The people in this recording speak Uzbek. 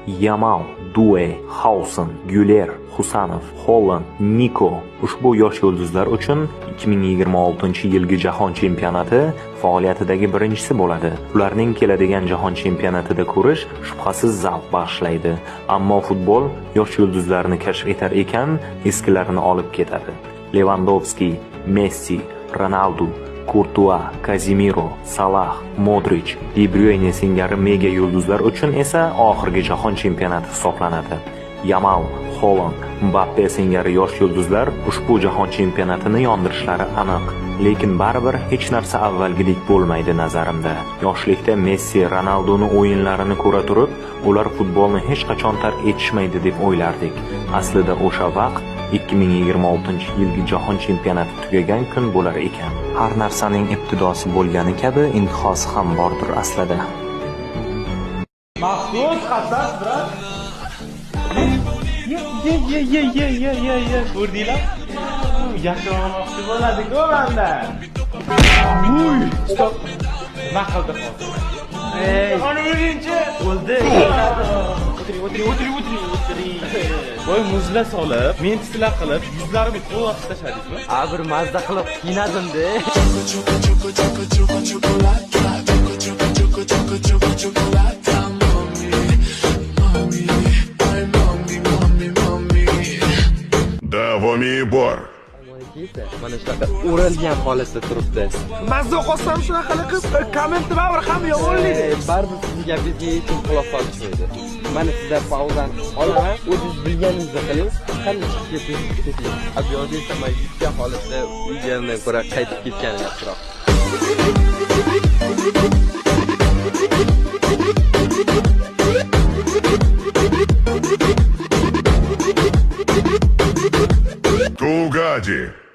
Yamal, Due, Hausen, Güler, Husanov, Holland, Niko ushbu yosh yulduzlar uchun 2026-yilgi jahon chempionati faoliyatidagi birinchisi bo'ladi. Ularning keladigan jahon chempionatida ko'rish shubhasiz zavq bag'ishlaydi. Ammo futbol yosh yulduzlarni kashf etar ekan, eskilarini olib ketadi. Lewandowski, Messi, Ronaldo, Courtois, Casemiro, Salah, Modric, De Bruyne singari mega yulduzlar uchun esa oxirgi jahon chempionati hisoblanadi. Yamal, Holland, Mbappe singari yosh yulduzlar ushbu jahon chempionatini yondirishlari aniq. Lekin baribir hech narsa avvalgidek bo'lmaydi nazarimda. Yoshlikda Messi, Ronaldoning o'yinlarini ko'ra turib, ular futbolni hech qachon tark etishmaydi deb o'ylardik. Aslida o'sha vaqt 2026-yilgi jahon chempionati tugagan kun bo'lar ekan. Har narsaning ibtidosi bo'lgani kabi intihosi ham bordir aslida. Mahsud qasas brat. Ye. Ko'rdinglar? Yashamoqchi bo'ladi-ku menda. Uy, stop. Nima qildi hozir? Ana o'yinchi o'ldi. O'tiring. Voy muzla solib, mentislar qilib, yuzlarimni to'g'ri tashladingmi? Bir mazza qilib qiynadim-da. Davomiy bor. Mana shunaqa o'ralgan holatda turibdi. Mazza qolsam shunaqa qilib, kommentni baribir ham yomonlaydi. Baribir sizning gapingizga hech kim quloq solishmaydi. Mana sizlar pauzani olaman, o'zingiz bilganingizni qiling, qanday chiqib keting. Abiyoda esa mayda holatda uyga ko'ra qaytib ketgani yaxshiroq. Тугади.